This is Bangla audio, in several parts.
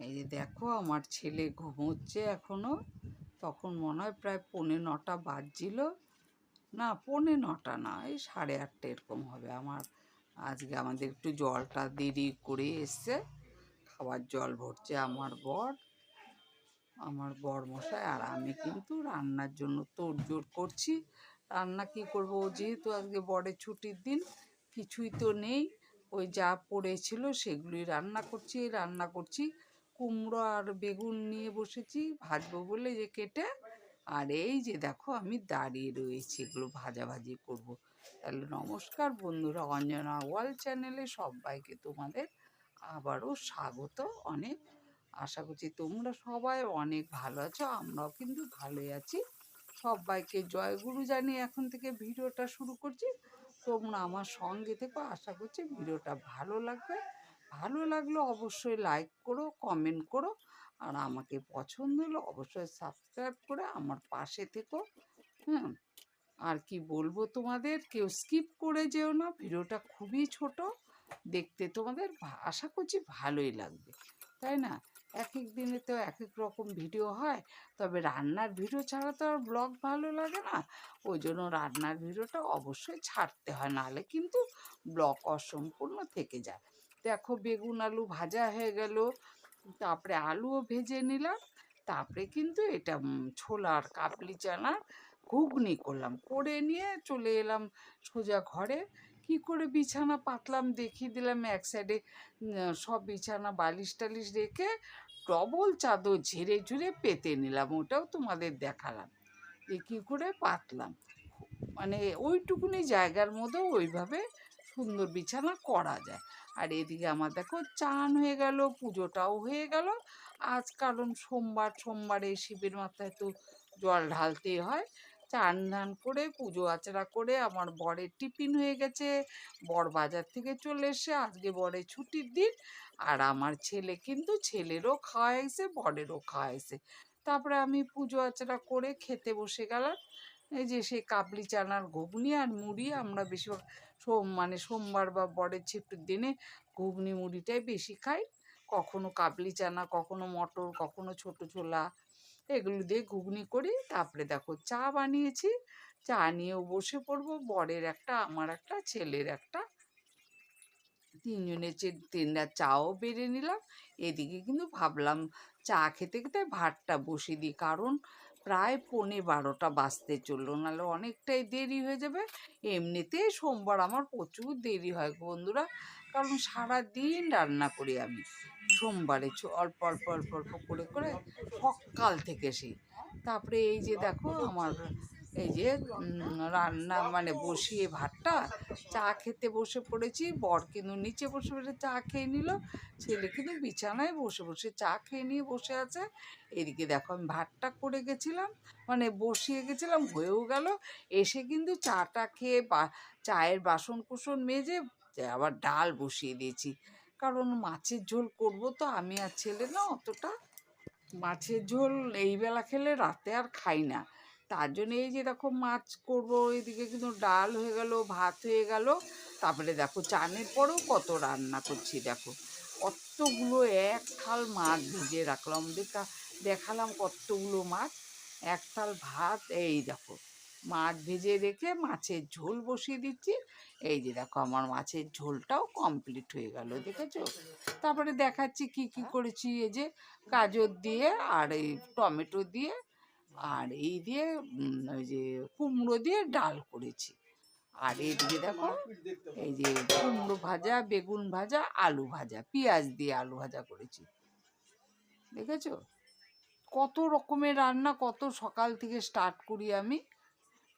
এই যে দেখো আমার ছেলে ঘুমোচ্ছে এখনো, তখন মনে হয় প্রায় 9:45 বাজছিল। না, 9:45 না, এই 8:30 এরকম হবে। আজকে আমাদের একটু জলটা দেরি করে এসছে, খাবার জল ভরছে আমার বর মশাই, আর আমি কিন্তু রান্নার জন্য তোড়জোড় করছি। রান্না কি করব, যেহেতু আজকে বরের ছুটির দিন, কিছুই তো নেই, ওই যা পড়েছিল সেগুলোই রান্না করছি। কুমড়ো আর বেগুন নিয়ে বসেছি ভাজবো বলে, যে কেটে। আর এই যে দেখো আমি দাঁড়িয়ে রয়েছি, এগুলো ভাজাভাজি করব। তাহলে নমস্কার বন্ধুরা, অঞ্জনা ওয়ার্ল্ড চ্যানেলে সবাইকে তোমাদের আবারও স্বাগত। অনেক আশা করছি তোমরা সবাই অনেক ভালো আছো, আমরাও কিন্তু ভালোই আছি। সবাইকে জয়গুরু জানিয়ে এখন থেকে ভিডিওটা শুরু করছি। তোমরা আমার সঙ্গে থেকো, আশা করছি ভিডিওটা ভালো লাগবে। ভালো লাগলে অবশ্যই লাইক করো, কমেন্ট করো, আর আমাকে পছন্দ হলে অবশ্যই সাবস্ক্রাইব করে আমার পাশে থেকো। হুম, আর কি বলবো তোমাদের, কেউ স্কিপ করে যেও না, ভিডিওটা খুবই ছোট, দেখতে তোমাদের আশা করছি ভালোই লাগবে, তাই না? এক এক দিনে তো এক এক রকম ভিডিও হয়, তবে রান্নার ভিডিও ছাড়া তো আর ব্লগ ভালো লাগে না। ওই জন্য রান্নার ভিডিওটা অবশ্যই ছাড়তে হয়, নাহলে কিন্তু ব্লগ অসম্পূর্ণ থেকে যায়। দেখো বেগুন আলু ভাজা হয়ে গেল, তারপরে আলুও ভেজে নিলাম, তারপরে কিন্তু এটা ছোলার কাবলি চানার ঘুগনি করলাম, করে নিয়ে চলে এলাম সোজা ঘরে। কি করে বিছানা পাতলাম দেখিয়ে দিলাম। এক সাইডে সব বিছানা বালিশ টালিশ রেখে ডবল চাদর ঝেড়ে ঝুড়ে পেতে নিলাম, ওটাও তোমাদের দেখালাম যে কী করে পাতলাম। মানে ওইটুকুনি জায়গার মধ্যেও ওইভাবে সুন্দর বিছানা করা যায়। আর এদিকে আমার দেখো চান হয়ে গেল, পুজোটাও হয়ে গেল আজ, কারণ সোমবারে শিবের মাথায় তো জল ঢালতেই হয়। চান ধান করে পুজো আচরা করে আমার বরের টিফিন হয়ে গেছে, বর বাজার থেকে চলে এসে, আজকে বরের ছুটির দিন। আর আমার ছেলে কিন্তু, ছেলেরও খাওয়া হয়েছে বরেরও খাওয়া হয়েছে। তারপরে আমি পুজো আচরা করে খেতে বসে গেলাম। এই যে সেই কাবলি চানার ঘুগনি আর মুড়ি, আমরা বেশিরভাগ মানে সোমবার বা বরের ছুটির দিনে ঘুগনি মুড়িটাই বেশি খাই। কখনো কাবলি চানা, কখনো মটর, কখনো ছোট ছোলা, এগুলো দিয়ে ঘুগনি করি। তারপরে দেখো চা বানিয়েছি, চা নিয়েও বসে পড়বো, বরের একটা, আমার একটা, ছেলের একটা, তিনজনের তিনটা চাও বেড়ে নিলাম। এদিকে কিন্তু ভাবলাম চা খেতে খেতে ভাতটা বসিয়ে দিই, কারণ প্রায় 11:15 বাজতে চললো, নাহলে অনেকটাই দেরি হয়ে যাবে। এমনিতেই সোমবার আমার প্রচুর দেরি হয় বন্ধুরা, কারণ সারা দিন রান্না করি আমি সোমবারে, অল্প অল্প অল্প অল্প করে করে সকাল থেকে সেই। তারপরে এই যে দেখো আমার এই যে রান্না মানে বসিয়ে ভাতটা, চা খেতে বসে পড়েছি। বর কিন্তু নিচে বসে বসে চা খেয়ে নিল, ছেলে কিন্তু বিছানায় বসে বসে চা খেয়ে নিয়ে বসে আছে। এদিকে দেখো আমি ভাতটা করে গেছিলাম, মানে বসিয়ে গেছিলাম, হয়েও গেল। এসে কিন্তু চাটা খেয়ে চায়ের বাসন কুসন মেজে আবার ডাল বসিয়ে দিয়েছি, কারণ মাছের ঝোল করব তো আমি আর ছেলে, না অতটা মাছের ঝোল এই বেলা খেলে রাতে আর খাই না, তার জন্য এই যে দেখো মাছ করব। এদিকে কিন্তু ডাল হয়ে গেল, ভাত হয়ে গেল। তারপরে দেখো চানের পরেও কত রান্না করছি, দেখো কতগুলো, এক থাল মাছ ভিজিয়ে রাখলাম, দেখালাম কতগুলো মাছ, এক থাল ভাত। এই দেখো মাছ ভেজে রেখে মাছের ঝোল বসিয়ে দিচ্ছি। এই যে দেখো আমার মাছের ঝোলটাও কমপ্লিট হয়ে গেল, দেখেছো? তারপরে দেখাচ্ছি কি কি করেছি। এই যে গাজর দিয়ে, আর এই টমেটো দিয়ে, আর এই দিয়ে ওই যে কুমড়ো দিয়ে ডাল করেছি। আর এইদিকে দেখো এই যে কুমড়ো ভাজা, বেগুন ভাজা, আলু ভাজা, পেঁয়াজ দিয়ে আলু ভাজা করেছি, দেখেছো? কত রকমের রান্না, কত সকাল থেকে স্টার্ট করি আমি।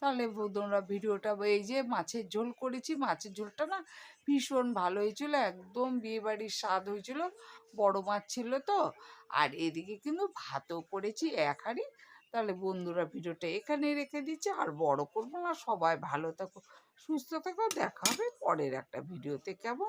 তাহলে তোমরা ভিডিওটা, এই যে মাছের ঝোল করেছি, মাছের ঝোলটা না ভীষণ ভালো হয়েছিল, একদম বিয়েবাড়ির স্বাদ হয়েছিল, বড় মাছ ছিল তো। আর এদিকে কিন্তু ভাতও করেছি এক হাঁড়ি। তাহলে বন্ধুরা ভিডিওটা এখানে রেখে দিচ্ছি, আর বড় করবো না। সবাই ভালো থাকো, সুস্থ থাকো, দেখা হবে পরের একটা ভিডিওতে, কেমন?